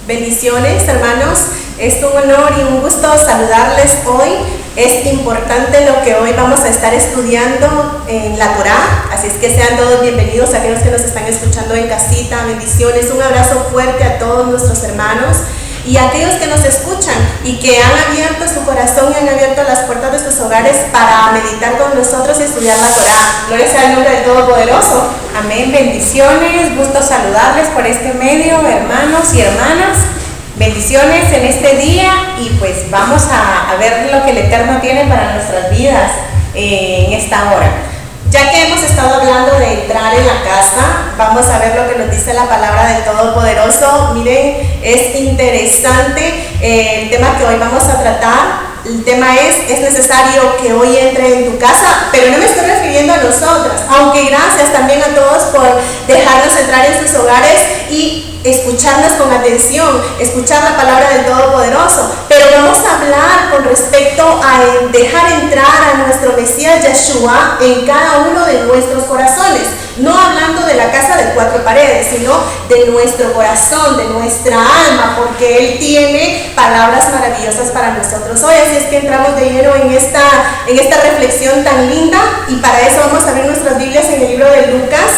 Bendiciones, hermanos. Es un honor y un gusto saludarles hoy. Es importante lo que hoy vamos a estar estudiando en la Torá, así es que sean todos bienvenidos a aquellos que nos están escuchando en casita. Bendiciones, un abrazo fuerte a todos nuestros hermanos y a aquellos que nos escuchan y que han abierto su corazón y han abierto las puertas de sus hogares para meditar con nosotros y estudiar la Torá. Gloria sea el nombre del Todopoderoso. Amén, bendiciones, gusto saludarles por este medio, hermanos y hermanas. Bendiciones en este día y pues vamos a ver lo que el Eterno tiene para nuestras vidas en esta hora. Ya que hemos estado hablando de entrar en la casa, vamos a ver lo que nos dice la palabra del Todopoderoso. Miren, es interesante el tema que hoy vamos a tratar. El tema es necesario que hoy entre en tu casa, pero no me estoy refiriendo a nosotras, aunque gracias también a todos por dejarnos entrar en sus hogares y escucharnos con atención, escuchar la palabra del Todopoderoso. Pero vamos a hablar con respecto a dejar entrar a nuestro Mesías Yeshua en cada uno de nuestros corazones. No hablando de la casa de cuatro paredes, sino de nuestro corazón, de nuestra alma, porque Él tiene palabras maravillosas para nosotros hoy. Así es que entramos de lleno en esta reflexión tan linda, y para eso vamos a abrir nuestras Biblias en el libro de Lucas.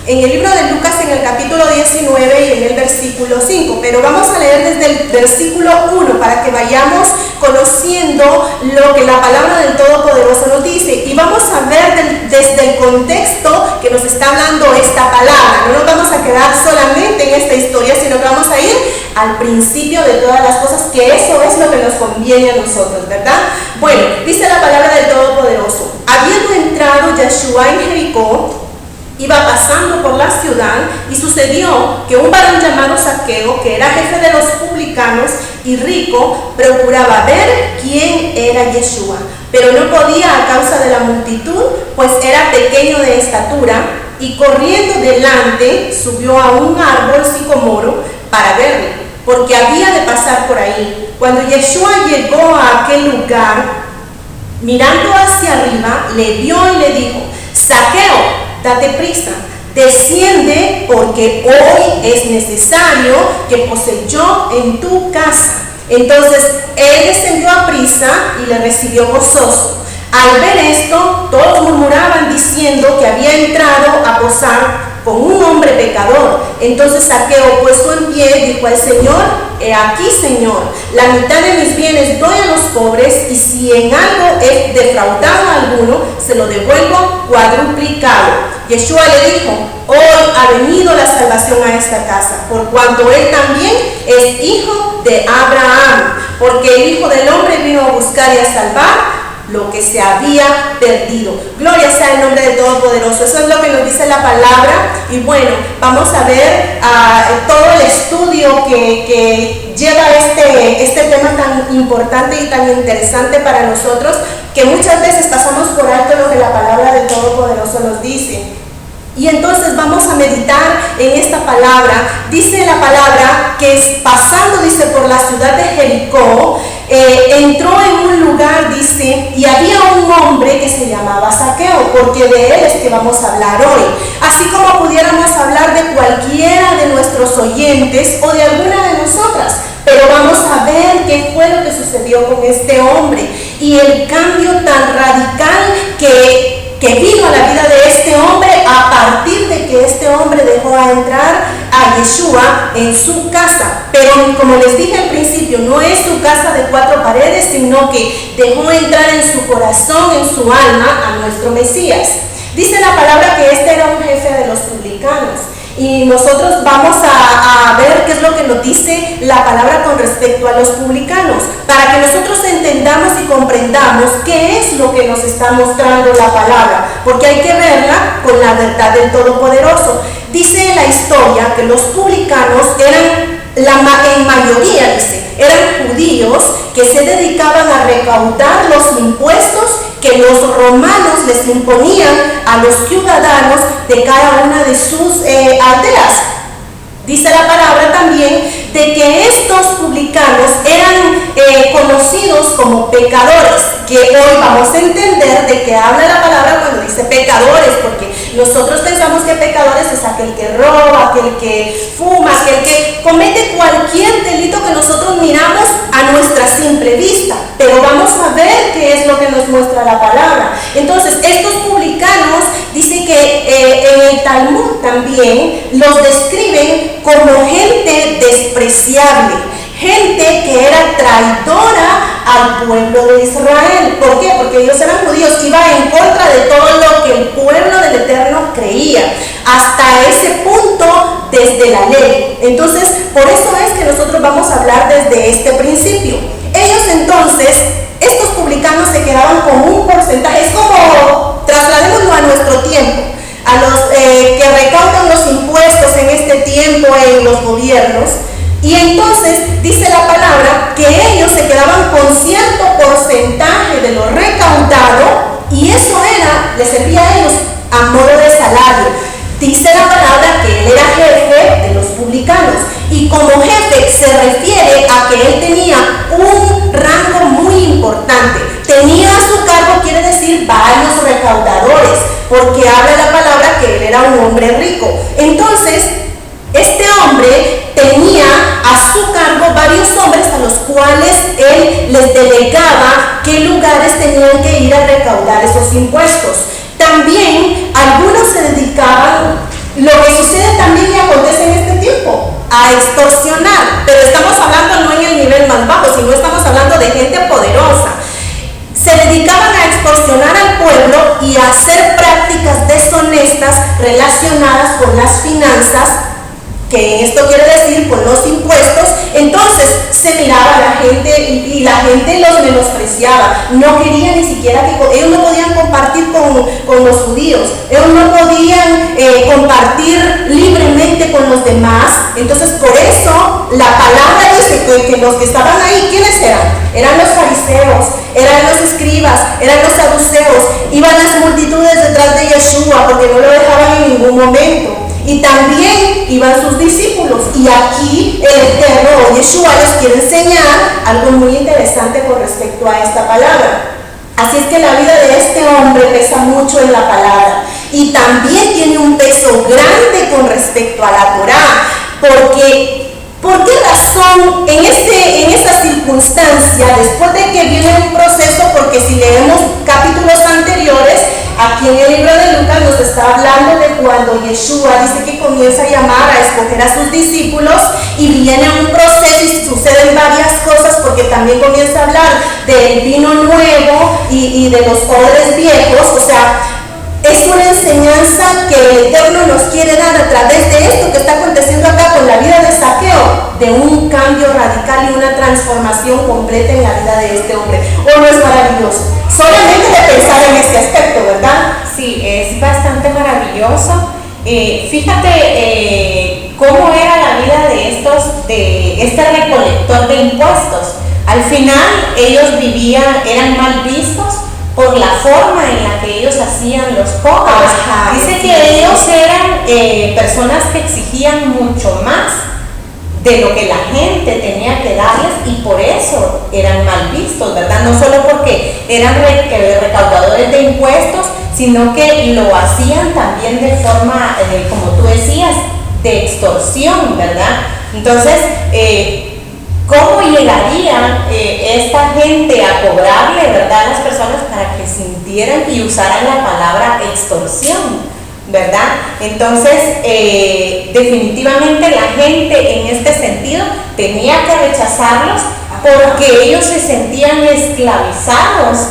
En el libro de Lucas, en el capítulo 19 y en el versículo 5, pero vamos a leer desde el versículo 1 para que vayamos conociendo lo que la palabra del Todopoderoso nos dice, y vamos a ver desde el contexto que nos está hablando esta palabra. No nos vamos a quedar solamente en esta historia, sino que vamos a ir al principio de todas las cosas, que eso es lo que nos conviene a nosotros, ¿verdad? Bueno, dice la palabra del Todopoderoso: habiendo entrado Yeshua en Jericó, iba pasando por la ciudad, y sucedió que un varón llamado Zaqueo, que era jefe de los publicanos y rico, procuraba ver quién era Yeshua, pero no podía a causa de la multitud, pues era pequeño de estatura, y corriendo delante subió a un árbol sicomoro para verle, porque había de pasar por ahí. Cuando Yeshua llegó a aquel lugar, mirando hacia arriba, le vio y le dijo: Zaqueo, date prisa, desciende, porque hoy es necesario que pose yo en tu casa. Entonces él descendió a prisa y le recibió gozoso. Al ver esto, todos murmuraban diciendo que había entrado a posar con un hombre pecador. Entonces Zaqueo, puesto en pie, dijo al Señor: he aquí, Señor, la mitad de mis bienes doy a los pobres, y si en algo he defraudado a alguno, se lo devuelvo cuadruplicado. Yeshua le dijo: hoy ha venido la salvación a esta casa, por cuanto él también es hijo de Abraham, porque el Hijo del Hombre vino a buscar y a salvar lo que se había perdido. Gloria sea el nombre del Todopoderoso. Eso es lo que nos dice la palabra. Y bueno, vamos a ver todo el estudio que lleva este tema tan importante y tan interesante para nosotros, que muchas veces pasamos por alto lo que la palabra del Todopoderoso nos dice. Y entonces vamos a meditar en esta palabra. Dice la palabra que pasando, dice, por la ciudad de Jericó, entró en un lugar, dice, y había un hombre que se llamaba Zaqueo, porque de él es que vamos a hablar hoy. Así como pudiéramos hablar de cualquiera de nuestros oyentes o de alguna de nosotras, pero vamos a ver qué fue lo que sucedió con este hombre y el cambio tan radical que vino a la vida de este hombre a partir de que este hombre dejó entrar a Yeshua en su casa. Pero como les dije al principio, no es su casa de cuatro paredes, sino que dejó entrar en su corazón, en su alma, a nuestro Mesías. Dice la palabra que este era un jefe de los publicanos. Y nosotros vamos a ver qué es lo que nos dice la palabra con respecto a los publicanos, para que nosotros entendamos y comprendamos qué es lo que nos está mostrando la palabra, porque hay que verla con la verdad del Todopoderoso. Dice la historia que los publicanos eran, en mayoría, dice, eran judíos que se dedicaban a recaudar los impuestos que los romanos les imponían a los ciudadanos de cada una de sus aldeas. Dice la palabra también de que estos publicanos eran conocidos como pecadores, que hoy vamos a entender de qué habla la palabra cuando dice pecadores, porque nosotros pensamos que pecadores es aquel que roba, aquel que fuma, aquel que comete cualquier delito que nosotros miramos a nuestra simple vista, pero vamos a ver qué es lo que nos muestra la palabra. Entonces, estos publicanos dicen que en el Talmud también los describen como gente despreciable, gente que era traidora al pueblo de Israel. ¿Por qué? Porque ellos eran judíos, iban en contra de todo lo que el pueblo del Eterno creía, hasta ese punto desde la ley. Entonces, por eso es que nosotros vamos a hablar desde este principio. Ellos entonces, estos publicanos se quedaban con un porcentaje, es como, trasladémoslo a nuestro tiempo, a los que recaudan los impuestos en este tiempo en los gobiernos. Y entonces dice la palabra que ellos se quedaban con cierto porcentaje de lo recaudado y eso les servía a ellos a modo de salario. Dice la palabra que él era jefe de los publicanos y como jefe se refiere a que él tenía un rango muy importante. Tenía a su cargo, quiere decir, varios recaudadores, porque habla la palabra que él era un hombre rico. Entonces, este hombre tenía a su cargo varios hombres a los cuales él les delegaba qué lugares tenían que ir a recaudar esos impuestos. También algunos se dedicaban, lo que sucede también y acontece en este tiempo, a extorsionar, pero estamos hablando no en el nivel más bajo, sino estamos hablando de gente poderosa. Se dedicaban a extorsionar al pueblo y a hacer prácticas deshonestas relacionadas con las finanzas, que en esto quiere decir con los impuestos. Entonces se miraba a la gente y la gente los menospreciaba, no querían ni siquiera que ellos no podían compartir con los judíos, ellos no podían compartir libremente con los demás. Entonces por eso la palabra dice que los que estaban ahí, ¿quiénes eran? Eran los fariseos, eran los escribas, eran los saduceos, iban las multitudes detrás de Yeshua porque no lo dejaban en ningún momento. Y también iban sus discípulos. Y aquí el Eterno, Yeshua, les quiere enseñar algo muy interesante con respecto a esta palabra. Así es que la vida de este hombre pesa mucho en la palabra. Y también tiene un peso grande con respecto a la Torá. Porque, ¿por qué razón en esta circunstancia, después de que viene un proceso? Porque si leemos capítulos anteriores, aquí en el libro de Lucas nos está hablando de cuando Yeshua dice que comienza a llamar, a escoger a sus discípulos y viene un proceso y suceden varias cosas porque también comienza a hablar del vino nuevo y de los odres viejos. O sea, es una enseñanza que el Eterno nos quiere dar a través de esto que está aconteciendo acá con la vida de Zaqueo, de un cambio radical y una transformación completa en la vida de este hombre. ¿O no es maravilloso? Solamente de pensar en este aspecto, ¿verdad? Sí, es bastante maravilloso. Fíjate cómo era la vida de este recolector de impuestos. Al final ellos eran mal vistos por la forma en la que ellos hacían los cobros. Dice que ellos eran personas que exigían mucho más de lo que la gente tenía que darles y por eso eran mal vistos, ¿verdad? No solo porque eran recaudadores de impuestos, sino que lo hacían también de forma, como tú decías, de extorsión, ¿verdad? Entonces, ¿cómo llegaría esta gente a cobrarle, ¿verdad?, a las personas para que sintieran y usaran la palabra extorsión, ¿verdad? Entonces, definitivamente la gente en este sentido tenía que rechazarlos porque ellos se sentían esclavizados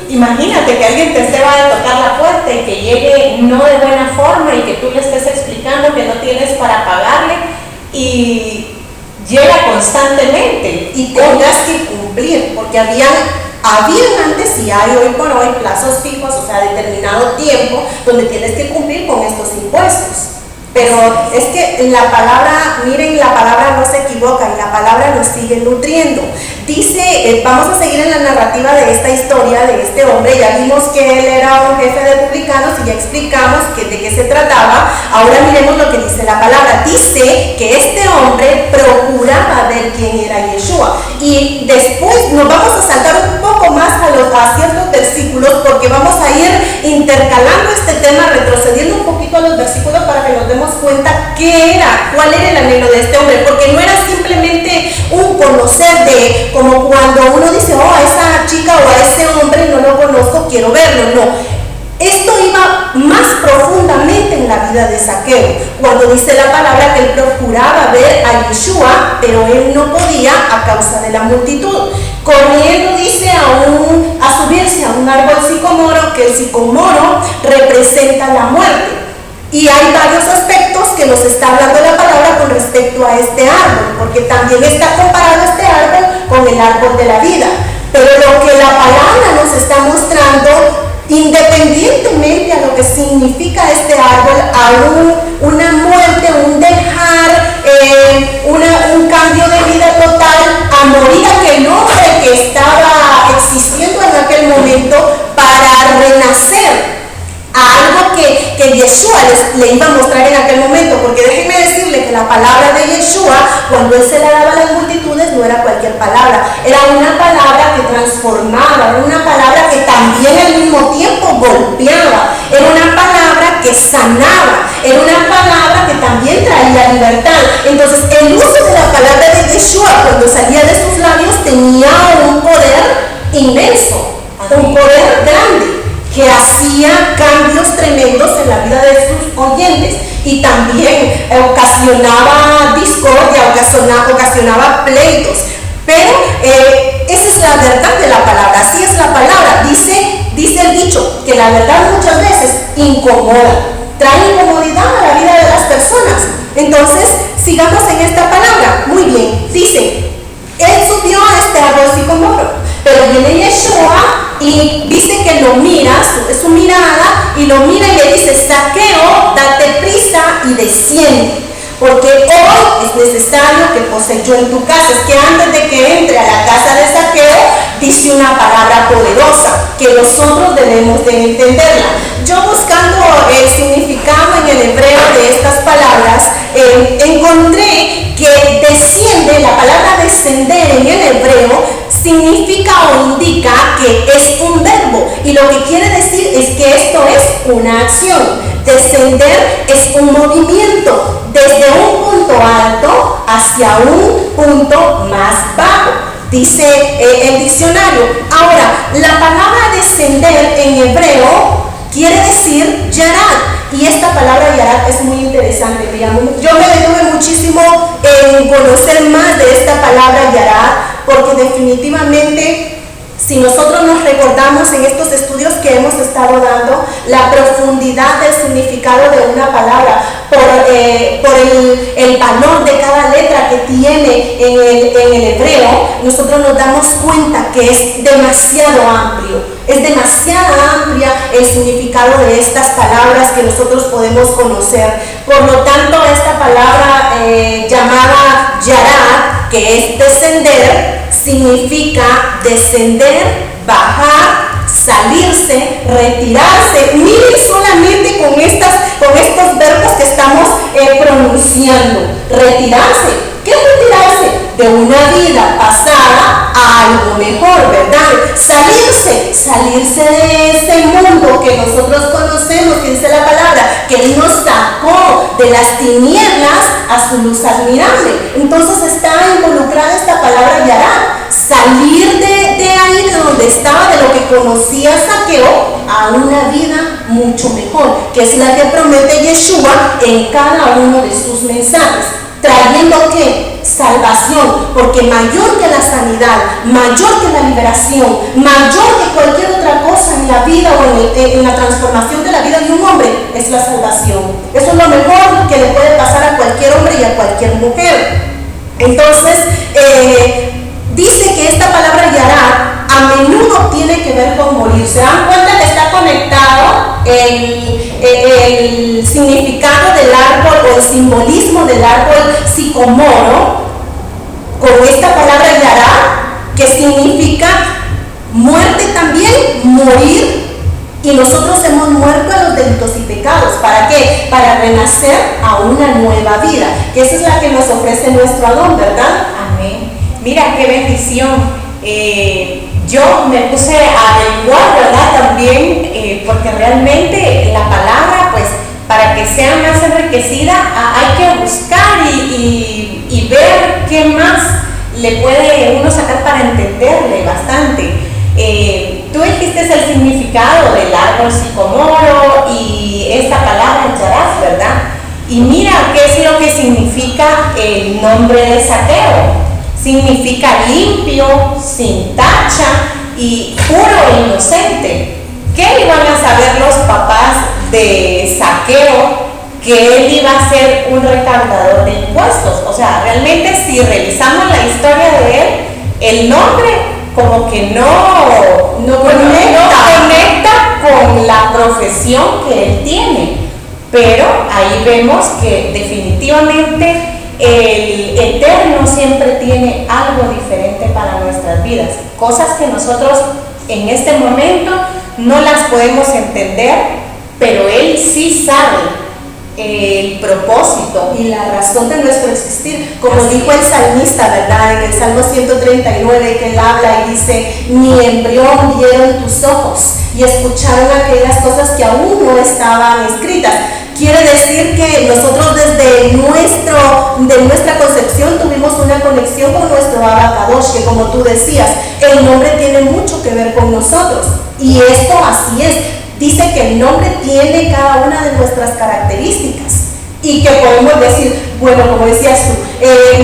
imagínate que alguien te va a tocar la puerta y que llegue no de buena forma y que tú le estés explicando que no tienes para pagarle y llega constantemente y tengas que cumplir, porque habían antes y hay hoy por hoy plazos fijos, o sea, determinado tiempo donde tienes que cumplir con estos impuestos. Pero es que la palabra, miren, la palabra no se equivoca y la palabra nos sigue nutriendo. Dice, vamos a seguir en la narrativa de esta historia de este hombre. Ya vimos que él era un jefe de publicanos y ya explicamos de qué se trataba. Ahora miremos lo que dice la palabra. Dice que este hombre procuraba ver quién era Yeshua. Y después nos vamos a saltar un poco más a ciertos versículos, porque vamos a ir intercalando este tema, retrocediendo un poquito a los versículos para que nos demos cuenta cuál era el anhelo de este hombre, porque no era simplemente un conocer de, como cuando uno dice, oh, a esa chica o a ese hombre no lo conozco, quiero verlo. No, esto iba más profundamente en la vida de Zaqueo, cuando dice la palabra que él procuraba ver a Yeshua, pero él no podía a causa de la multitud. Corriendo, dice, a subirse a un árbol sicomoro, que el sicomoro representa la muerte. Y hay varios aspectos que nos está hablando la palabra con respecto a este árbol, porque también está comparado este árbol con el árbol de la vida. Pero lo que la palabra nos está mostrando, independientemente a lo que significa este árbol, a una muerte, un dejar, un cambio de vida total, a morir aquel hombre que estaba existiendo en aquel momento para renacer a algo que Yeshua le iba a mostrar en aquel momento, porque déjenme decirle que la palabra de Yeshua, cuando él se la daba a las multitudes, no era cualquier palabra, era una palabra que transformaba, era una palabra que también al mismo tiempo golpeaba, era una palabra que sanaba, era una palabra que también traía libertad. Entonces el uso de la palabra de Yeshua cuando salía de sus labios tenía un poder inmenso, un poder grande, que hacía cambios tremendos en la vida de sus oyentes y también ocasionaba discordia, ocasionaba pleitos. Pero esa es la verdad de la palabra, así es la palabra. Dice el dicho que la verdad muchas veces incomoda, trae incomodidad a la vida de las personas. Entonces, sigamos en esta palabra. Muy bien, dice, él subió a este árbol sicomoro, pero viene Yeshua y dice que lo mira, su mirada, y lo mira y le dice, Zaqueo, date prisa y desciende, porque hoy es necesario que pose yo en tu casa. Es que antes de que entre a la casa de Zaqueo, dice una palabra poderosa que nosotros debemos de entenderla. Yo buscando el significado en el hebreo de estas palabras, encontré que desciende, la palabra descender en el hebreo significa o indica que es un verbo, y lo que quiere decir es que esto es una acción. Descender es un movimiento desde un punto alto hacia un punto más bajo, dice el diccionario. Ahora, la palabra descender en hebreo quiere decir yarat, y esta palabra yarat es muy interesante. Yo me detuve muchísimo en conocer más de esta palabra yarat, porque definitivamente, si nosotros nos recordamos en estos estudios que hemos estado dando, la profundidad del significado de una palabra, por el valor de cada letra que tiene en el hebreo, nosotros nos damos cuenta que es demasiado amplio. Es demasiado amplia el significado de estas palabras que nosotros podemos conocer. Por lo tanto, esta palabra llamada yarat, que es descender, significa descender, bajar, salirse, retirarse. Miren solamente con estos verbos que estamos pronunciando. Retirarse. ¿Qué es retirarse? De una vida pasada a algo mejor, ¿verdad? Salirse de ese mundo que nosotros conocemos, que dice la palabra, que Él nos sacó de las tinieblas a su luz admirable. Entonces está involucrada esta palabra yarat, salir de ahí, de donde estaba, de lo que conocía Zaqueo, a una vida mucho mejor, que es la que promete Yeshua en cada uno de sus mensajes. Trayendo ¿qué? Salvación, porque mayor que la sanidad, mayor que la liberación, mayor que cualquier otra cosa en la vida o en la transformación de la vida de un hombre, es la salvación. Eso es lo mejor que le puede pasar a cualquier hombre y a cualquier mujer. Entonces, dice que esta palabra yarat a menudo tiene que ver con morir. ¿Se dan cuenta que está conectado el significado del árbol o el simbolismo del árbol sicomoro con esta palabra yará, que significa muerte también, morir. Y nosotros hemos muerto a los delitos y pecados. ¿Para qué? Para renacer a una nueva vida, que esa es la que nos ofrece nuestro Adón, ¿verdad? Amén. Mira qué bendición. Yo me puse a averiguar, ¿verdad? También, porque realmente la palabra, pues, para que sea más enriquecida, hay que buscar y ver qué más le puede uno sacar para entenderle bastante. Tú dijiste el significado del árbol sicomoro y esta palabra yarás, ¿verdad? Y mira qué es lo que significa el nombre de Zaqueo. Significa limpio, sin tacha y puro e inocente. ¿Qué iban a saber los papás de Zaqueo? Que él iba a ser un recaudador de impuestos. O sea, realmente si revisamos la historia de él, el nombre como que no conecta con la profesión que él tiene, pero ahí vemos que definitivamente el Eterno siempre tiene algo diferente para nuestras vidas, cosas que nosotros en este momento no las podemos entender, pero Él sí sabe el propósito y la razón de nuestro existir, como dijo el salmista, ¿verdad? En el Salmo 139, que él habla y dice: mi embrión vieron tus ojos y escucharon aquellas cosas que aún no estaban escritas. Quiere decir que nosotros desde nuestra concepción tuvimos una conexión con nuestro Abacadosh, que como tú decías, el nombre tiene mucho que ver con nosotros, y esto así es. Dice que el nombre tiene cada una de nuestras características y que podemos decir, bueno, como decías tú,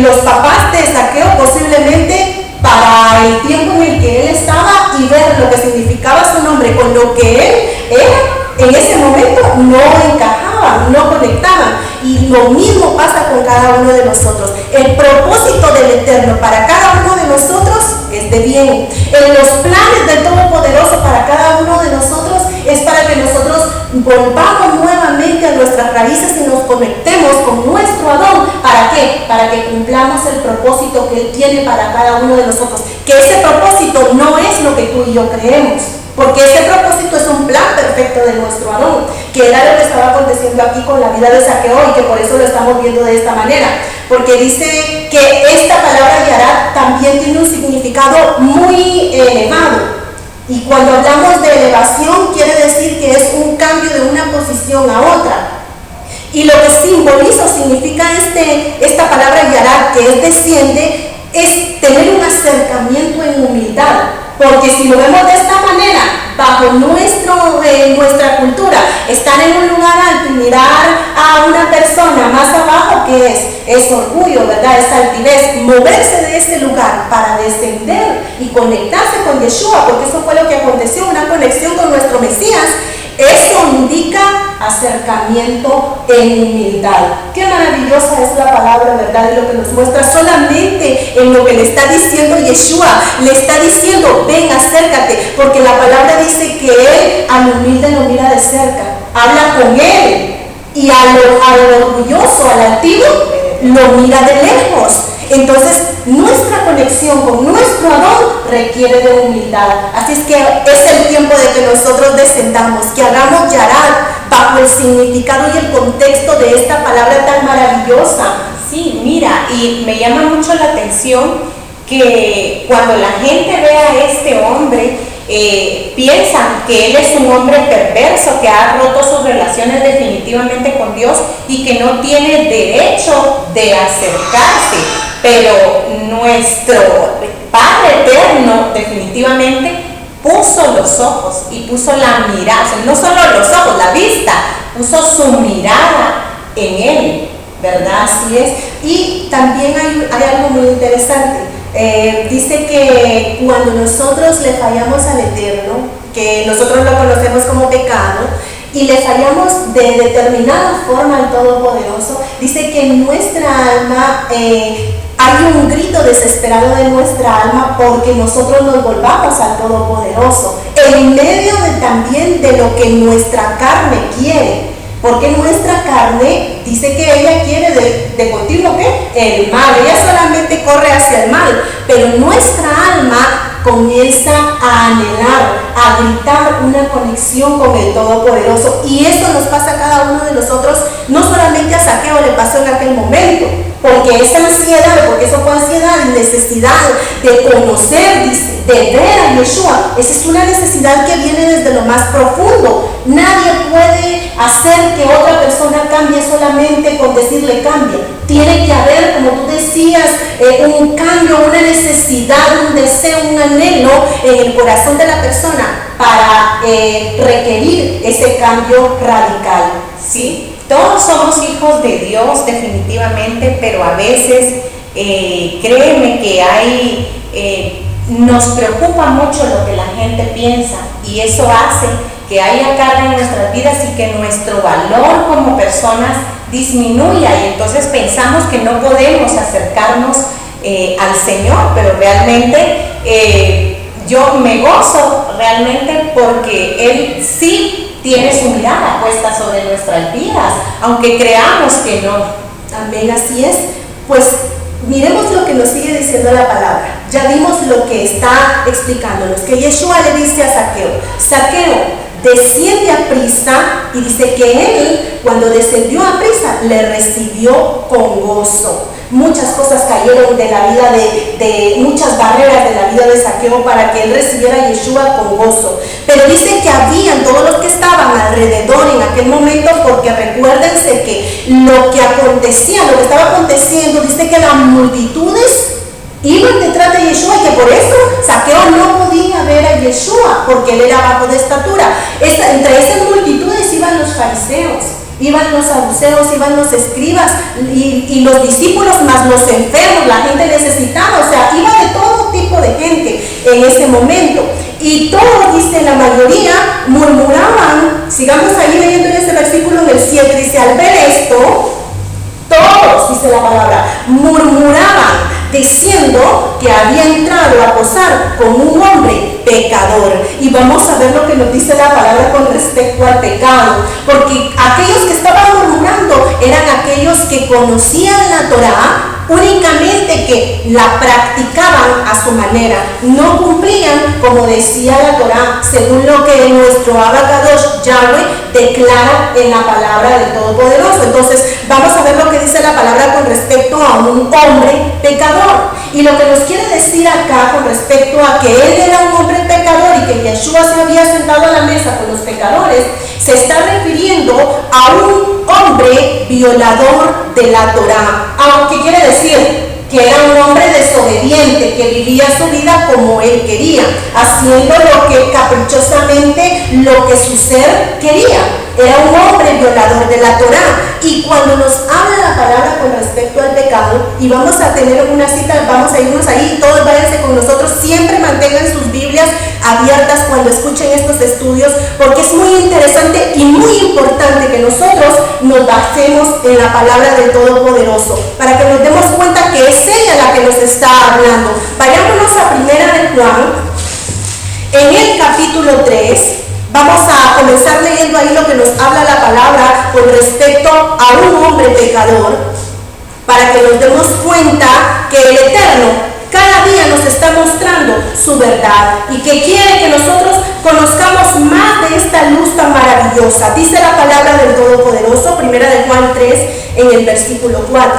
los papás de Zaqueo posiblemente para el tiempo en el que él estaba y ver lo que significaba su nombre con lo que él era, en ese momento no encajaban, no conectaban. Y lo mismo pasa con cada uno de nosotros. El propósito del Eterno para cada uno de nosotros es de bien. En los planes del Todopoderoso para cada uno de nosotros es para que nosotros volvamos nuevamente a nuestras raíces y nos conectemos con nuestro Adón. ¿Para qué? Para que cumplamos el propósito que Él tiene para cada uno de nosotros. Que ese propósito no es lo que tú y yo creemos, porque ese propósito es un plan perfecto de nuestro Adón, que era lo que estaba aconteciendo aquí con la vida de Zaqueo, y que por eso lo estamos viendo de esta manera, porque dice que esta palabra yará también tiene un significado muy elevado. Y cuando hablamos de elevación, quiere decir que es un cambio de una posición a otra. Y lo que simboliza o significa esta palabra yará, que es desciende, es tener un acercamiento en humildad. Porque si lo vemos de esta manera, bajo nuestra cultura, estar en un lugar alto y mirar a una persona más abajo, que es orgullo, ¿verdad? Es altivez. Moverse de ese lugar para descender y conectarse con Yeshua, porque eso fue lo que aconteció, una conexión con nuestro Mesías. Eso indica acercamiento en humildad. Qué maravillosa es la palabra, ¿verdad? Y lo que nos muestra solamente en lo que le está diciendo Yeshua. Le está diciendo: ven, acércate, porque la palabra dice que Él al humilde lo mira de cerca, habla con Él, y al orgulloso, al altivo, lo mira de lejos. Entonces, nuestra conexión con nuestro Adón requiere de humildad. Así es que es el tiempo de que nosotros descendamos, que hagamos yará bajo el significado y el contexto de esta palabra tan maravillosa. Sí, mira, y me llama mucho la atención que cuando la gente ve a este hombre, piensan que él es un hombre perverso, que ha roto sus relaciones definitivamente con Dios y que no tiene derecho de acercarse. Pero nuestro Padre Eterno definitivamente puso los ojos y puso la mirada, o sea, no solo los ojos, la vista, puso su mirada en él, ¿verdad? Así es. Y también hay algo muy interesante. Dice que cuando nosotros le fallamos al Eterno, que nosotros lo conocemos como pecado, y le fallamos de determinada forma al Todopoderoso, dice que nuestra alma hay un grito desesperado de nuestra alma porque nosotros nos volvamos al Todopoderoso, en medio también de lo que nuestra carne quiere. Porque nuestra carne dice que ella quiere de continuo ¿qué? El mal, ella solamente corre hacia el mal, pero nuestra alma comienza a anhelar, a gritar una conexión con el Todopoderoso, y eso nos pasa a cada uno de nosotros. No solamente a Zaqueo le pasó en aquel momento, porque esa ansiedad, porque eso fue ansiedad y necesidad de conocer, dice, de ver a Yeshua, esa es una necesidad que viene desde lo más profundo. Nadie puede hacer que otra persona cambie solamente con decirle cambia. Tiene que haber, como tú decías, un cambio, una necesidad, un deseo, un anhelo en el corazón de la persona para requerir ese cambio radical. ¿Sí? Todos somos hijos de Dios definitivamente, pero a veces créeme que nos preocupa mucho lo que la gente piensa, y eso hace que haya carga en nuestras vidas y que nuestro valor como personas disminuya, y entonces pensamos que no podemos acercarnos al Señor, pero realmente yo me gozo realmente porque Él sí tiene su mirada puesta sobre nuestras vidas, aunque creamos que no. Amén, así es. Pues miremos lo que nos sigue diciendo la palabra. Ya vimos lo que está explicándonos, que Yeshua le dice a Zaqueo, Zaqueo, desciende a prisa, y dice que él, cuando descendió a prisa, le recibió con gozo. Muchas cosas cayeron de la vida de muchas barreras de la vida de Zaqueo para que él recibiera a Yeshua con gozo. Pero dice que habían todos los que estaban alrededor en aquel momento, porque recuérdense que lo que acontecía, lo que estaba aconteciendo, dice que las multitudes iban detrás de Yeshua, y que por eso Zaqueo no podía ver a Yeshua porque él era bajo de estatura. Entre esas multitudes iban los fariseos, iban los saduceos, iban los escribas y los discípulos, más los enfermos, la gente necesitada. O sea, iba de todo tipo de gente en ese momento, y todos, dice, la mayoría murmuraban. Sigamos ahí leyendo en ese versículo, en el 7, dice, al ver esto, todos, dice la palabra, murmuraban, diciendo que había entrado a posar con un hombre pecador. Y vamos a ver lo que nos dice la palabra con respecto al pecado, porque aquellos que estaban murmurando eran aquellos que conocían la Torá, únicamente que la practicaban a su manera, no cumplían como decía la Torá, según lo que nuestro Abacadosh Yahweh declara en la palabra del Todopoderoso. Entonces vamos a ver lo que dice la palabra con respecto a un hombre pecador, y lo que nos quiere decir acá con respecto a que él era un hombre pecador y que Yeshua se había sentado a la mesa con los pecadores, se está refiriendo a un hombre violador de la Torá, aunque quiere decir que era un hombre desobediente, que vivía su vida como él quería, haciendo lo que caprichosamente, lo que su ser quería. Era un hombre violador de la Torá. Y cuando nos habla la palabra con respecto al pecado, y vamos a tener una cita, vamos a irnos ahí, todos váyanse con nosotros, siempre mantengan sus Biblias abiertas cuando escuchen estos estudios, porque es muy interesante y muy importante que nosotros nos basemos en la palabra del Todopoderoso, para que nos demos cuenta que es ella la que nos está hablando. Vayámonos a Primera de Juan, en el capítulo 3, vamos a comenzar leyendo ahí lo que nos habla la palabra con respecto a un hombre pecador, para que nos demos cuenta que el Eterno cada día nos está mostrando su verdad y que quiere que nosotros conozcamos más de esta luz tan maravillosa. Dice la palabra del Todopoderoso, Primera de Juan 3, en el versículo 4.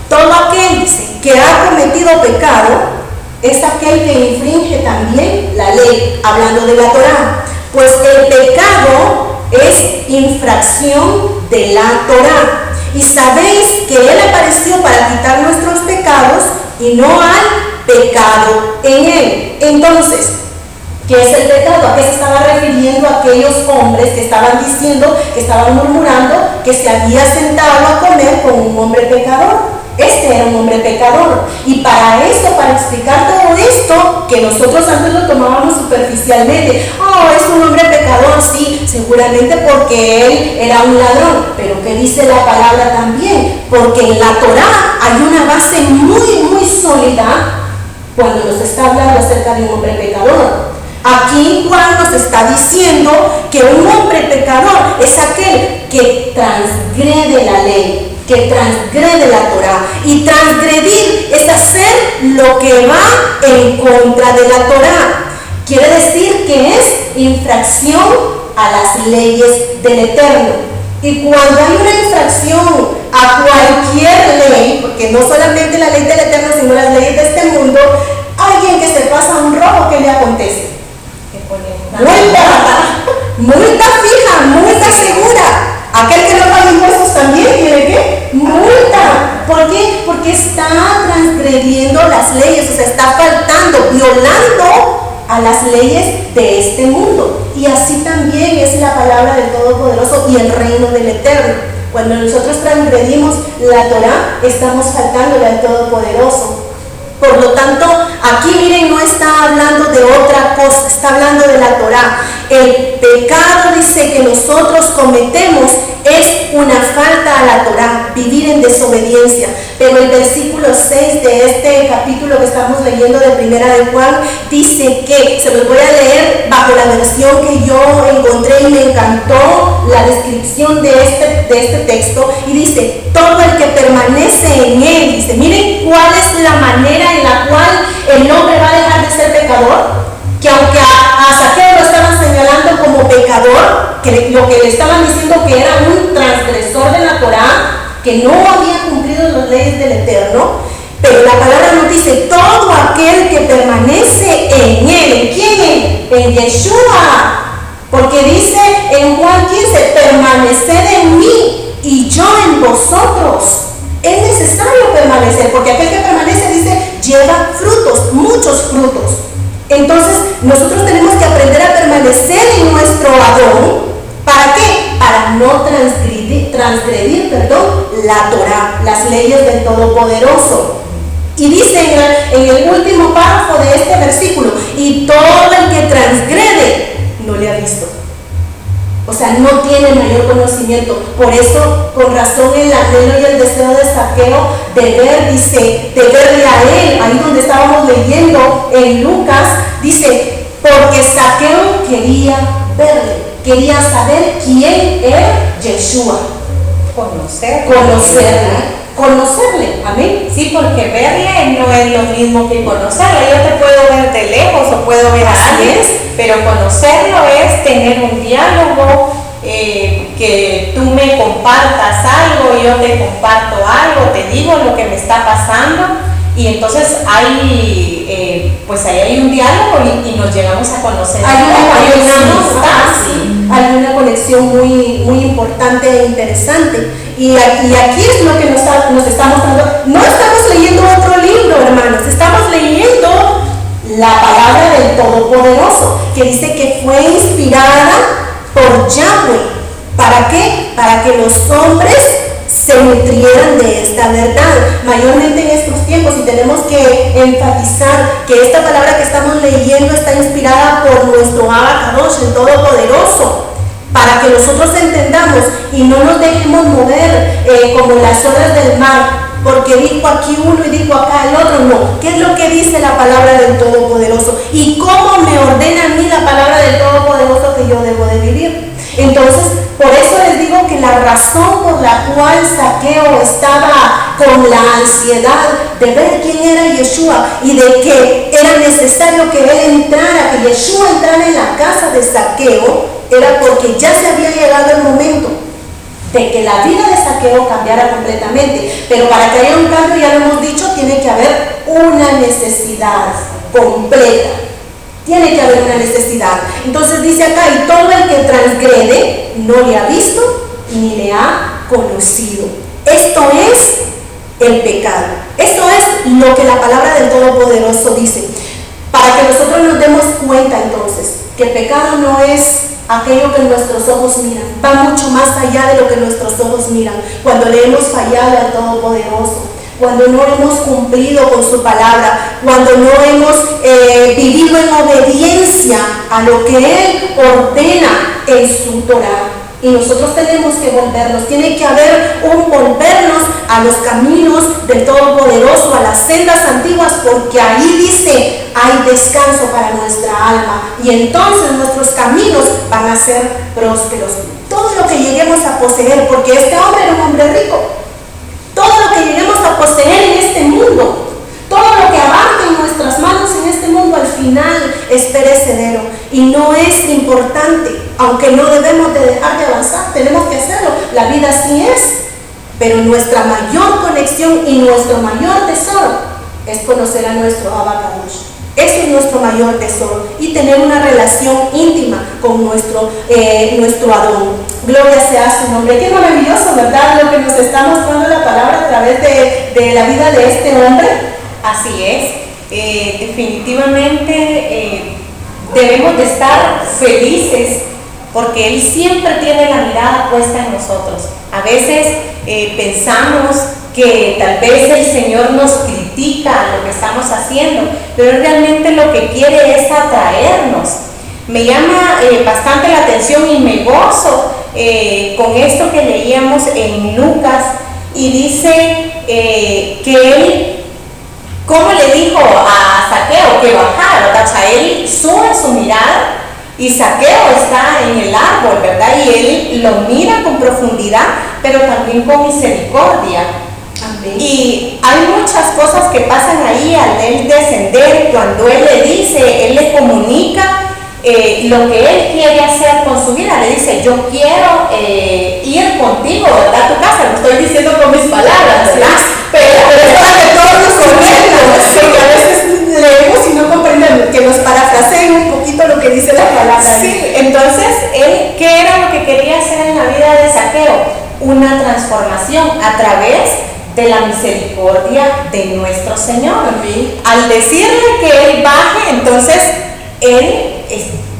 Todo aquel, dice, que ha cometido pecado es aquel que infringe también la ley, hablando de la Torá, pues el pecado es infracción de la Torá. Y sabéis que Él apareció para quitar nuestros pecados y no hay pecado en Él. Entonces, ¿qué es el pecado? ¿A qué se estaba refiriendo aquellos hombres que estaban diciendo, que estaban murmurando, que se había sentado a comer con un hombre pecador? Este era un hombre pecador. Y para eso, para explicar todo esto, que nosotros antes lo tomábamos superficialmente, es un hombre pecador, sí, seguramente porque él era un ladrón. Pero ¿qué dice la palabra también? Porque en la Torá hay una base muy, muy sólida cuando nos está hablando acerca de un hombre pecador. Aquí Juan nos está diciendo que un hombre pecador es aquel que transgrede la ley, que transgrede la Torá. Y transgredir es hacer lo que va en contra de la Torá. Quiere decir que es infracción a las leyes del Eterno. Y cuando hay una infracción a cualquier ley, porque no solamente la ley del Eterno, sino las leyes de este mundo, alguien que se pasa un robo, ¿qué le acontece? Multa fija, multa segura. Aquel que no paga impuestos también tiene ¿qué? Multa. ¿Por qué? Porque está transgrediendo las leyes, o sea, está faltando, violando a las leyes de este mundo. Y así también es la palabra del Todopoderoso y el reino del Eterno. Cuando nosotros transgredimos la Torá, estamos faltándole al Todopoderoso. Por lo tanto, aquí miren, no está hablando de otra cosa, está hablando de la Torá. El pecado, dice, que nosotros cometemos es una falta a la Torá, vivir en desobediencia. Pero el versículo 6 de este capítulo que estamos leyendo de Primera de Juan dice que, se los voy a leer bajo la versión que yo encontré y me encantó la descripción de este texto, y dice: todo el que permanece en él, dice, miren cuál es la manera en la cual el hombre va a dejar de ser pecador. Que aunque a Zaqueo lo estaban señalando como pecador, que lo que le estaban diciendo que era un transgresor de la Torá, que no había cumplido las leyes del Eterno, pero la palabra nos dice: todo aquel que permanece en él. ¿En quién? En Yeshua. Porque dice en Juan 15: permaneced en mí y yo en vosotros. Es necesario permanecer, porque aquel que permanece, dice, lleva frutos, muchos frutos. Entonces, nosotros tenemos que aprender a permanecer en nuestro Adón. ¿Para qué? Para no transgredir, la Torá, las leyes del Todopoderoso. Y dice en el último párrafo de este versículo: y todo el que transgrede no le ha visto. O sea, no tiene mayor conocimiento. Por eso, con razón, el anhelo y el deseo de Zaqueo de ver, dice, de verle a él, ahí donde estábamos leyendo en Lucas, dice, porque Zaqueo quería verle, quería saber quién era Yeshua. Conocerle, amén. Sí, porque verle no es lo mismo que conocerle. Yo te puedo ver de lejos o puedo ver a alguien, pero conocerlo es tener un diálogo, que tú me compartas algo, yo te comparto algo, te digo lo que me está pasando, y entonces hay un diálogo y nos llegamos a conocer. Hay una conexión muy, muy importante e interesante. Y aquí es lo que nos está mostrando. No estamos leyendo otro libro, hermanos, estamos leyendo la palabra del Todopoderoso, que dice que fue inspirada por Yahweh. ¿Para qué? Para que los hombres se nutrieran de esta verdad, mayormente en estos tiempos. Y tenemos que enfatizar que esta palabra que estamos leyendo está inspirada por nuestro Abba Kadosh, el Todopoderoso, para que nosotros entendamos y no nos dejemos mover como las olas del mar, porque dijo aquí uno y dijo acá el otro. No, ¿qué es lo que dice la palabra del Todopoderoso? ¿Y cómo me ordena a mí la palabra del Todopoderoso que yo debo de vivir? Entonces, por eso les digo que la razón por la cual Zaqueo estaba con la ansiedad de ver quién era Yeshua y de que era necesario que él entrara, que Yeshua entrara en la casa de Zaqueo, era porque ya se había llegado el momento de que la vida de Zaqueo cambiara completamente. Pero para que haya un cambio, ya lo hemos dicho, tiene que haber una necesidad completa. Tiene que haber una necesidad. Entonces dice acá: y todo el que transgrede no le ha visto ni le ha conocido. Esto es el pecado. Esto es lo que la palabra del Todopoderoso dice. Para que nosotros nos demos cuenta entonces que el pecado no es aquello que nuestros ojos miran, va mucho más allá de lo que nuestros ojos miran. Cuando le hemos fallado al Todopoderoso, cuando no hemos cumplido con su palabra, cuando no hemos vivido en obediencia a lo que Él ordena en su Torá. Y nosotros tenemos que volvernos, tiene que haber un volvernos a los caminos del Todopoderoso, a la las sendas antiguas, porque ahí dice, hay descanso para nuestra alma, y entonces nuestros caminos van a ser prósperos. Todo lo que lleguemos a poseer, porque este hombre era un hombre rico, todo lo que lleguemos a poseer en este mundo, todo lo que abarca en nuestras manos en este mundo, al final es perecedero y no es importante, aunque no debemos de dejar de avanzar, tenemos que hacerlo, la vida así es, pero nuestra mayor conexión y nuestro mayor tesoro es conocer a nuestro Abba Kadosh. Eso es nuestro mayor tesoro, y tener una relación íntima con nuestro Adón. Gloria sea su nombre. Qué maravilloso, ¿verdad? Lo que nos está mostrando la palabra a través de la vida de este hombre. Así es, definitivamente debemos de estar felices porque Él siempre tiene la mirada puesta en nosotros. A veces pensamos que tal vez el Señor nos critica lo que estamos haciendo, pero realmente lo que quiere es atraernos. Me llama bastante la atención y me gozo con esto que leíamos en Lucas, y dice que Él, ¿cómo le dijo a Zaqueo que bajara? O sea, Él sube su mirada y Zaqueo está en el árbol, ¿verdad? Y Él lo mira con profundidad, pero también con misericordia. Amén. Y hay muchas cosas que pasan ahí al Él descender. Cuando Él le dice, Él le comunica lo que Él quiere hacer con su vida. Le dice, yo quiero ir contigo, ¿verdad? A tu casa. Lo estoy diciendo con mis palabras, ¿verdad? Pero es para que todos nos comprendan, porque a veces leemos y no comprendemos, que nos parafraseen un poquito lo que dice la palabra. Sí, entonces, Él, ¿qué era lo que quería hacer en la vida de Zaqueo? Una transformación a través de la misericordia de nuestro Señor. Al decirle que Él baje, entonces Él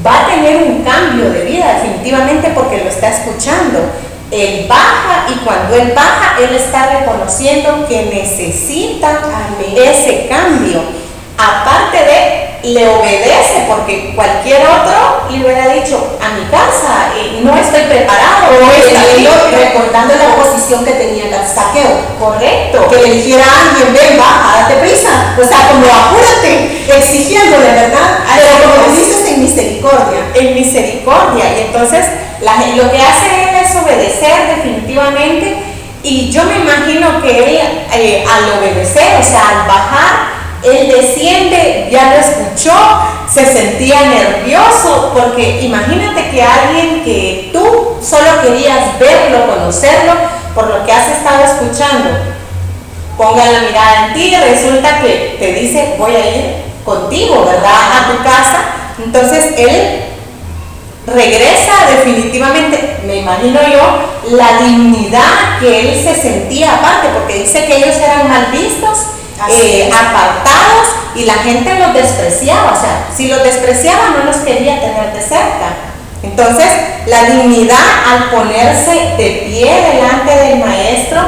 va a tener un cambio de vida definitivamente, porque lo está escuchando. Él baja, y cuando Él baja, Él está reconociendo que necesita ese cambio. Aparte de, le obedece, porque cualquier otro le hubiera dicho, a mi casa, no estoy preparado. Recordando la posición que tenía Zaqueo. Correcto. Que le dijera a alguien, ven, baja, date prisa. O sea, como apúrate, exigiéndole, ¿verdad? Pero como dices, en misericordia. En misericordia. Y entonces, lo que hace Él es obedecer definitivamente. Y yo me imagino que Él, al obedecer, o sea, al bajar, Él desciende, ya lo escuchó, se sentía nervioso, porque imagínate que alguien que tú solo querías verlo, conocerlo, por lo que has estado escuchando, ponga la mirada en ti, resulta que te dice, voy a ir contigo, ¿verdad?, a tu casa. Entonces Él regresa definitivamente, me imagino yo, la dignidad que Él se sentía aparte, porque dice que ellos eran mal vistos, apartados, y la gente los despreciaba. O sea, si los despreciaba, no los quería tener de cerca. Entonces, la dignidad al ponerse de pie delante del maestro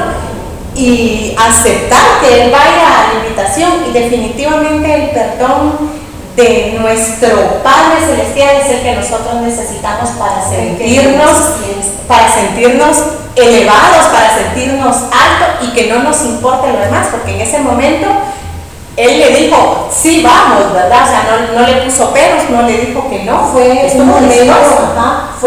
y aceptar que Él vaya a la invitación, y definitivamente el perdón de nuestro Padre Celestial es el que nosotros necesitamos para sentirnos elevados, para sentirnos altos, y que no nos importe lo demás, porque en ese momento Él le dijo, sí, vamos, ¿verdad? O sea, no le puso peros, no le dijo que no. Fue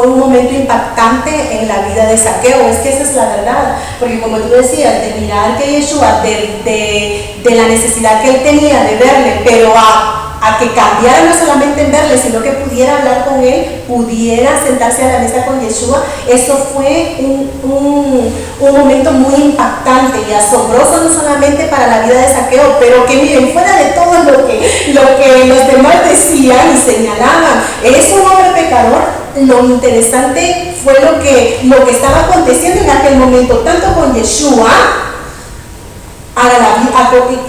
un momento impactante en la vida de Zaqueo. Es que esa es la verdad, porque como tú decías, de mirar que Yeshua, de la necesidad que él tenía de verle, pero a que cambiara no solamente en verle, sino que pudiera hablar con él, pudiera sentarse a la mesa con Yeshua. Eso fue un momento muy impactante y asombroso, no solamente para la vida de Zaqueo, pero que miren, fuera de todo lo que los demás decían y señalaban, es un hombre pecador. Lo interesante fue lo que estaba aconteciendo en aquel momento, tanto con Yeshua,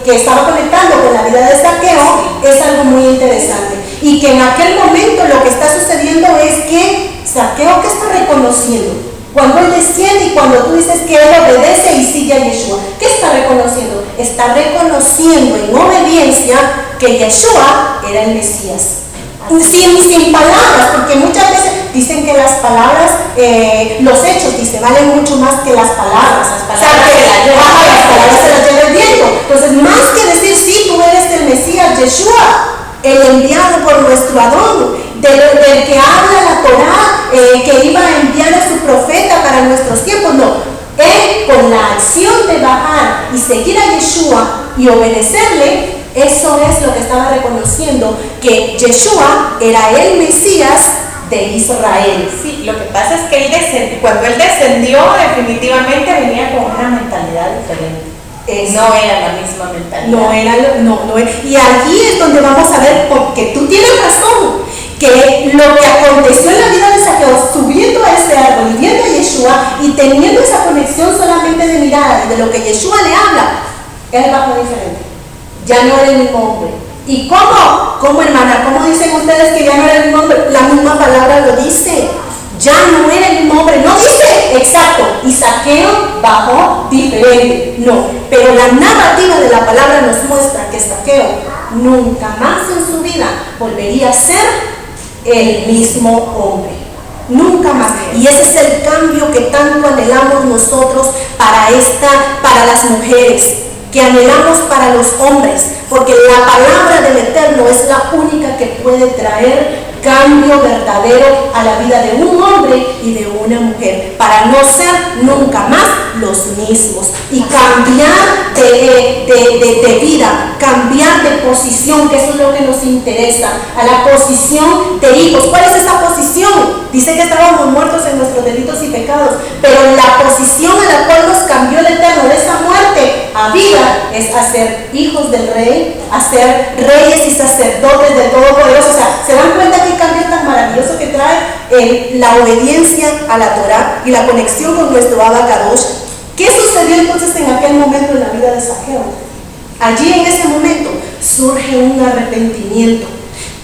que estaba conectando con la vida de Zaqueo, es algo muy interesante. Y que en aquel momento lo que está sucediendo es que Zaqueo, ¿qué está reconociendo? Cuando él desciende y cuando tú dices que él obedece y sigue a Yeshua, ¿qué está reconociendo? Está reconociendo en obediencia que Yeshua era el Mesías. Sin palabras, porque muchas veces dicen que las palabras, los hechos, dice, valen mucho más que las palabras. Las palabras se las lleva el viento. Entonces, más que decir Adón, del que habla la Torá, que iba a enviar a su profeta para nuestros tiempos. No, él con la acción de bajar y seguir a Yeshua y obedecerle, eso es lo que estaba reconociendo, que Yeshua era el Mesías de Israel. Sí, lo que pasa es que cuando él descendió, definitivamente venía con una mentalidad diferente. No era la misma mentalidad. No era. Y allí es donde vamos a ver, porque tú tienes razón, que lo que aconteció en la vida de Zaqueo, subiendo a ese árbol y viendo a Yeshua y teniendo esa conexión solamente de mirada y de lo que Yeshua le habla, él bajó diferente. Ya no era el mismo hombre. ¿Y cómo? ¿Cómo, hermana? ¿Cómo dicen ustedes que ya no era el mismo hombre? La misma palabra lo dice. Ya no era el mismo hombre. No dice exacto. Y Zaqueo bajó diferente. No. Pero la narrativa de la palabra nos muestra que Zaqueo nunca más en su vida volvería a ser el mismo hombre. Nunca más. Y ese es el cambio que tanto anhelamos nosotros para las mujeres, que anhelamos para los hombres, porque la palabra del Eterno es la única que puede traer cambio verdadero a la vida de un hombre y de una mujer, para no ser nunca más los mismos y cambiar de vida, cambiar de posición, que eso es lo que nos interesa, a la posición de hijos. ¿Cuál es esa posición? Dice que estábamos muertos en nuestros delitos y pecados, pero la posición a la cual nos cambió el Eterno de esa muerte a vida es a ser hijos del Rey, a ser reyes y sacerdotes del Todopoderoso. O sea, ¿se dan cuenta qué cambio tan maravilloso que trae la obediencia a la Torá y la conexión con nuestro Abba Kadosh? ¿Qué sucedió entonces en aquel momento en la vida de Zaqueo? Allí en ese momento surge un arrepentimiento,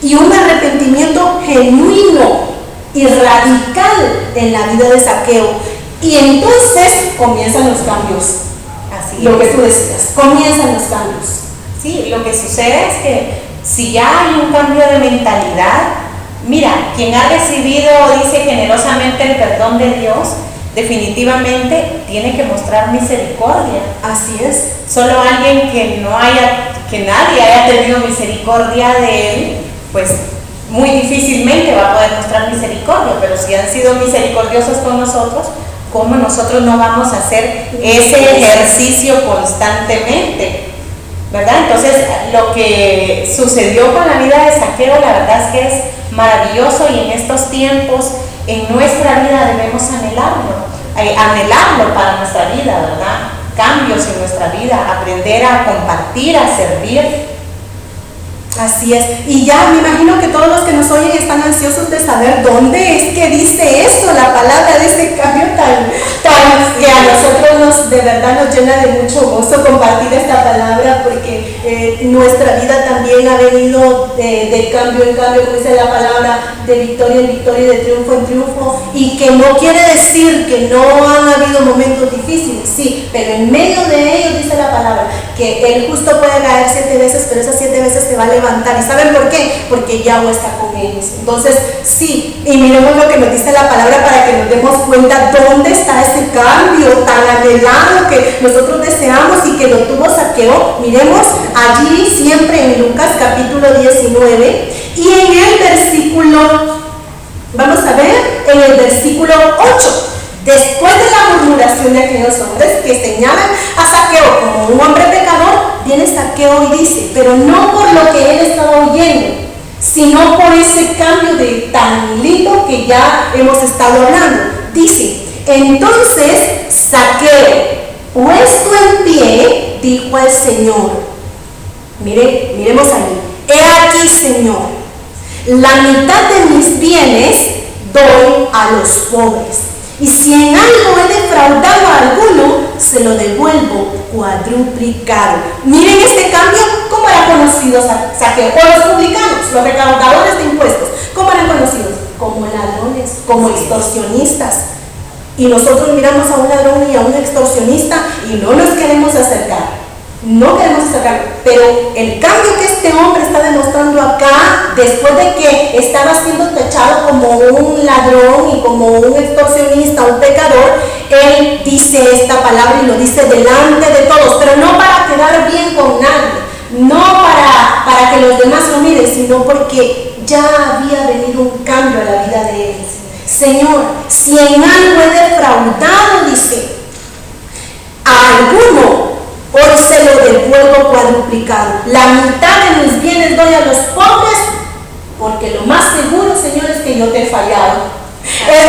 y un arrepentimiento genuino y radical en la vida de Zaqueo, y entonces comienzan los cambios. Así lo es. que tú decías, comienzan los cambios. Sí, lo que sucede es que si ya hay un cambio de mentalidad, mira, quien ha recibido, dice generosamente, el perdón de Dios, definitivamente tiene que mostrar misericordia. Así es. Solo alguien que nadie haya tenido misericordia de él, pues muy difícilmente va a poder mostrar misericordia. Pero si han sido misericordiosos con nosotros, ¿cómo nosotros no vamos a hacer ese ejercicio constantemente? ¿Verdad? Entonces, lo que sucedió con la vida de Zaqueo, la verdad es que es maravilloso, y en estos tiempos, en nuestra vida debemos anhelarlo para nuestra vida, ¿verdad? Cambios en nuestra vida, aprender a compartir, a servir. Así es. Y ya me imagino que todos los que nos oyen están ansiosos de saber dónde es que dice eso, la palabra de ese cambio tan que a nosotros de verdad nos llena de mucho gozo compartir esta palabra, porque nuestra vida también ha venido de cambio en cambio, como dice la palabra, de victoria en victoria y de triunfo en triunfo, y que no quiere decir que no han habido momentos difíciles, sí, pero en medio de ellos dice la palabra que el justo puede caer 7 veces, pero esas 7 veces se va a levantar. ¿Y saben por qué? Porque Yahweh está con ellos. Entonces, sí, y miremos lo que nos dice la palabra para que nos demos cuenta dónde está ese cambio tan anhelado que nosotros deseamos y que lo tuvo Zaqueo. Miremos allí siempre en Lucas capítulo 19 y en el versículo, vamos a ver, en el versículo 8. Después de la murmuración de aquellos hombres que señalan a Zaqueo como un hombre pecador, viene Zaqueo y dice, pero no por lo que él estaba oyendo, sino por ese cambio de tan lindo que ya hemos estado hablando. Dice, entonces Zaqueo, puesto en pie, dijo al Señor, miremos ahí, he aquí, Señor, la mitad de mis bienes doy a los pobres. Y si en algo he defraudado a alguno, se lo devuelvo cuadruplicado. Miren este cambio, ¿cómo eran conocidos Zaqueo? O los publicanos, los recaudadores de impuestos, ¿cómo eran conocidos? Como ladrones, como extorsionistas. Y nosotros miramos a un ladrón y a un extorsionista y no nos queremos acercar. No queremos acercar, pero el cambio que este hombre está demostrando acá, después de que estaba siendo tachado como un ladrón y como un extorsionista, un pecador, él dice esta palabra y lo dice delante de todos, pero no para quedar bien con nadie, no para que los demás lo miren, sino porque ya había venido un cambio a la vida de él. Señor, si en algo he defraudado, dice, a alguno, hoy se lo devuelvo cuadruplicado. La mitad de mis bienes doy a los pobres, porque lo más seguro, Señor, es que yo te he fallado. El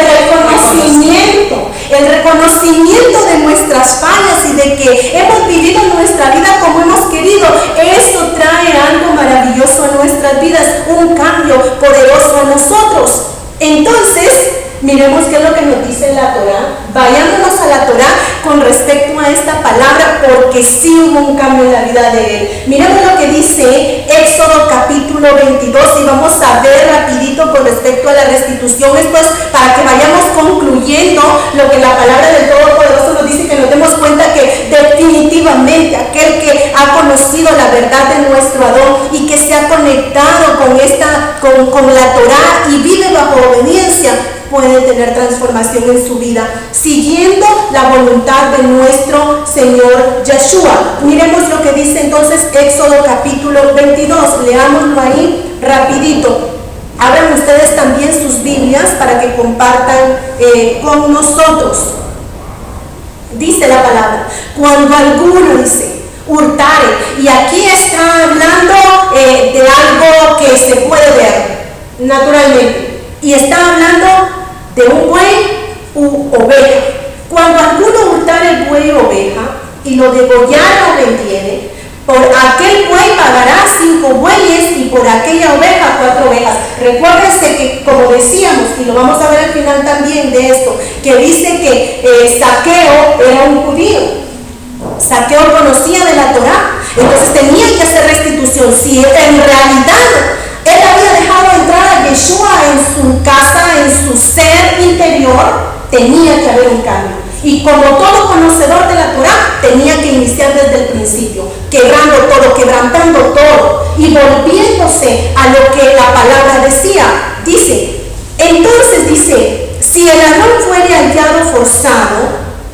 reconocimiento de nuestras fallas y de que hemos vivido nuestra vida como hemos querido, eso trae algo maravilloso a nuestras vidas, un cambio poderoso a nosotros. Entonces, miremos qué es lo que nos dice la Torá. Vayámonos a la Torá con respecto a esta palabra, porque sí hubo un cambio en la vida de él. Miremos lo que dice Éxodo capítulo 22 y vamos a ver rapidito con respecto a la restitución. Esto es para que vayamos concluyendo lo que la palabra del Todopoderoso nos dice, que nos demos cuenta que definitivamente aquel que ha conocido la verdad de nuestro Adón y que se ha conectado con la Torá y vive bajo obediencia, puede tener transformación en su vida, siguiendo la voluntad de nuestro Señor Yeshua. Miremos lo que dice entonces Éxodo capítulo 22, leámoslo ahí rapidito. Abran ustedes también sus Biblias para que compartan con nosotros. Dice la palabra, cuando alguno, dice, hurtare, y aquí está hablando de algo que se puede ver naturalmente, y está hablando de un buey u oveja. Cuando alguno hurtare el buey o oveja y lo degollara o vendiere, por aquel buey pagará 5 bueyes y por aquella oveja 4 ovejas. Recuérdense que, como decíamos, y lo vamos a ver al final también de esto, que dice que Zaqueo era un judío. Zaqueo conocía de la Torá, entonces tenía que hacer restitución. Si en realidad él había dejado entrar a Yeshua en su casa, en su ser interior, tenía que haber un cambio. Y como todo conocedor de la Torá, tenía que iniciar desde el principio, quebrando todo, quebrantando todo y volviéndose a lo que la palabra decía. Dice, entonces dice, si el ladrón fuere hallado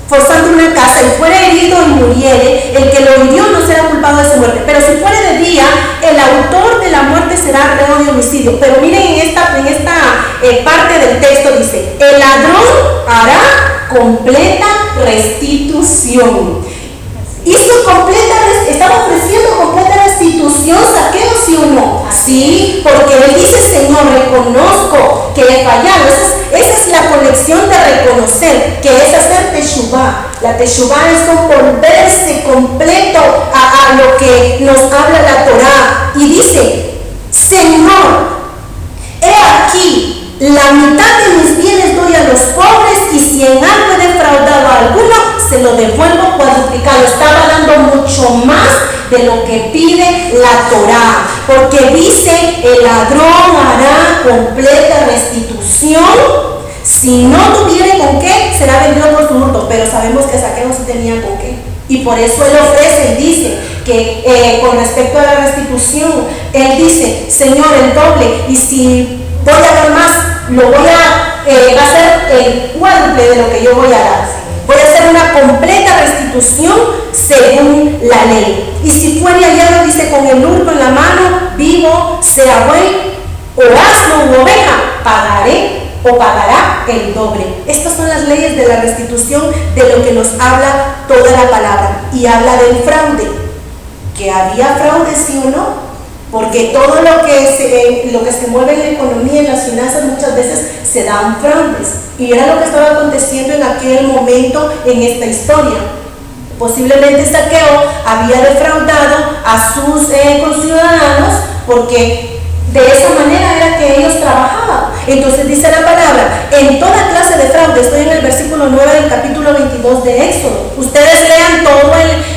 forzando una casa y fuere herido y muriere, el que lo hirió no será culpado de su muerte. Pero si fuere de día, el autor de la muerte será reo de homicidio. Pero miren, en esta parte del texto dice, el ladrón hará completa restitución. Estaba ofreciendo completa restitución Zaqueo, ¿sí o no? Sí, porque él dice, Señor, reconozco que he fallado. Esa es la conexión de reconocer, que es hacer teshuvá. La teshuvá es un volverse completo a lo que nos habla la Torá. Y dice, Señor, he aquí, la mitad de mis bienes doy a los pobres, y si en algo he defraudado a alguno, se lo devuelvo cuadruplicado. Estaba dando mucho más de lo que pide la Torá, porque dice, el ladrón hará completa restitución. Si no tuviere con qué, será vendido por su hurto. Pero sabemos que Zaqueo sí tenía con qué, y por eso él ofrece y dice que con respecto a la restitución, él dice, Señor, el doble, y si voy a dar más, va a ser el cuádruple de lo que yo voy a dar. Voy a hacer una completa restitución según la ley. Y si fuere hallado, dice, con el hurto en la mano, vivo, sea buey o asno u oveja, pagará el doble. Estas son las leyes de la restitución, de lo que nos habla toda la palabra. Y habla del fraude, que había fraude, sí o no, porque todo lo que se mueve en la economía, en las finanzas, muchas veces se dan fraudes, y era lo que estaba aconteciendo en aquel momento en esta historia. Posiblemente Zaqueo había defraudado a sus conciudadanos, porque de esa manera era que ellos trabajaban. Entonces dice la palabra, en toda clase de fraude, estoy en el versículo 9 del capítulo 22 de Éxodo. Ustedes lean todo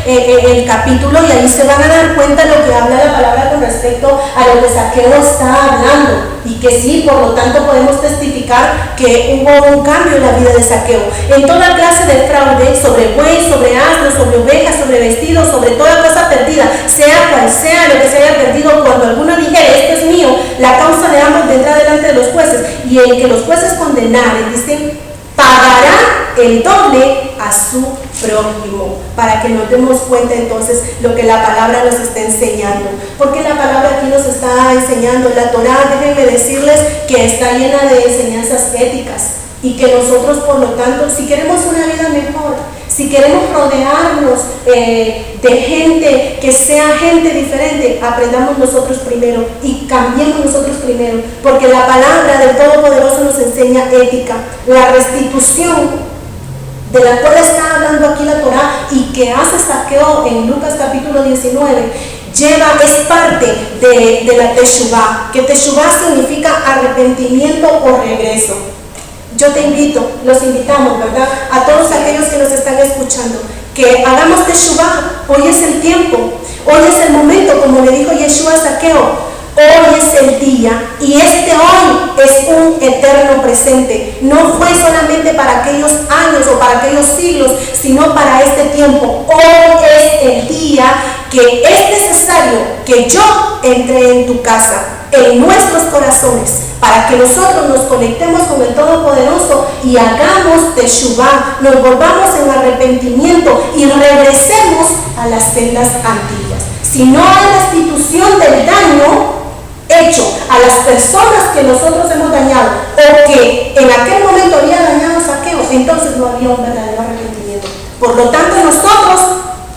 el capítulo y ahí se van a dar cuenta de lo que habla la palabra con respecto a lo que Zaqueo está hablando. Y que sí, por lo tanto podemos testificar que hubo un cambio en la vida de Zaqueo. En toda clase de fraude, sobre buey, sobre asno, sobre ovejas, sobre vestidos, sobre toda cosa perdida, sea cual sea lo que se haya perdido, cuando alguno dijere, esto es mío, la causa de ambos vendrá delante de los jueces, y el que los jueces condenaren, dicen, pagará el doble a su prójimo, para que nos demos cuenta entonces lo que la palabra nos está enseñando. Porque la palabra aquí nos está enseñando, la Torá, déjenme decirles que está llena de enseñanzas éticas y que nosotros, por lo tanto, si queremos una vida mejor, si queremos rodearnos de gente que sea gente diferente, aprendamos nosotros primero y cambiemos nosotros primero, porque la palabra del Todopoderoso nos enseña ética, la restitución de la cual está hablando aquí la Torá y que hace Zaqueo en Lucas capítulo 19, es parte de la Teshuvá, que Teshuvá significa arrepentimiento o regreso. Yo te invito, los invitamos, ¿verdad?, a todos aquellos que nos están escuchando, que hagamos Teshuvá. Hoy es el tiempo, hoy es el momento, como le dijo Yeshua a Zaqueo. Hoy es el día y este hoy es un eterno presente. No fue solamente para aquellos años o para aquellos siglos, sino para este tiempo. Hoy es el día que es necesario que yo entre en tu casa, en nuestros corazones, para que nosotros nos conectemos con el Todopoderoso y hagamos Teshuvá, nos volvamos en arrepentimiento y regresemos a las sendas antiguas. Si no hay restitución del daño hecho a las personas que nosotros hemos dañado, o que en aquel momento había dañado Zaqueo, entonces no había un verdadero arrepentimiento. Por lo tanto, nosotros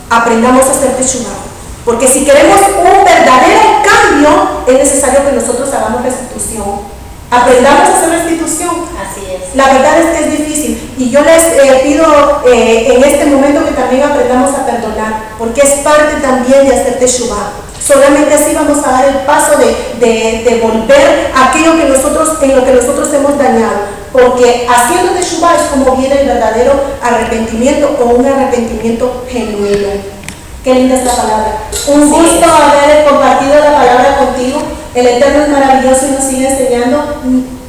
aprendamos a hacer Teshuvá, porque si queremos un verdadero cambio, es necesario que nosotros hagamos restitución. Aprendamos a hacer restitución. Así es. La verdad es que es difícil y yo les pido en este momento que también aprendamos a perdonar, porque es parte también de hacer Teshuvá. Solamente así vamos a dar el paso de volver a aquello que nosotros, en lo que nosotros hemos dañado, porque haciendo Teshuvá es como viene el verdadero arrepentimiento o un arrepentimiento genuino. Qué linda es la palabra. Un gusto haber compartido la palabra contigo. El Eterno es maravilloso y nos sigue enseñando.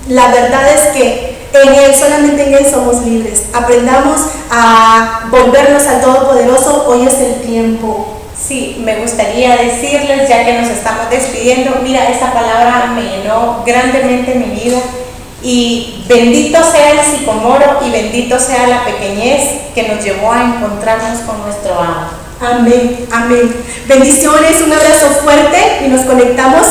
La verdad es que en Él, solamente en Él somos libres. Aprendamos a volvernos al Todopoderoso. Hoy es el tiempo. Sí, me gustaría decirles, ya que nos estamos despidiendo, mira, esta palabra me llenó grandemente mi vida y bendito sea el sicomoro y bendito sea la pequeñez que nos llevó a encontrarnos con nuestro amo. Amén, amén. Bendiciones, un abrazo fuerte y nos conectamos.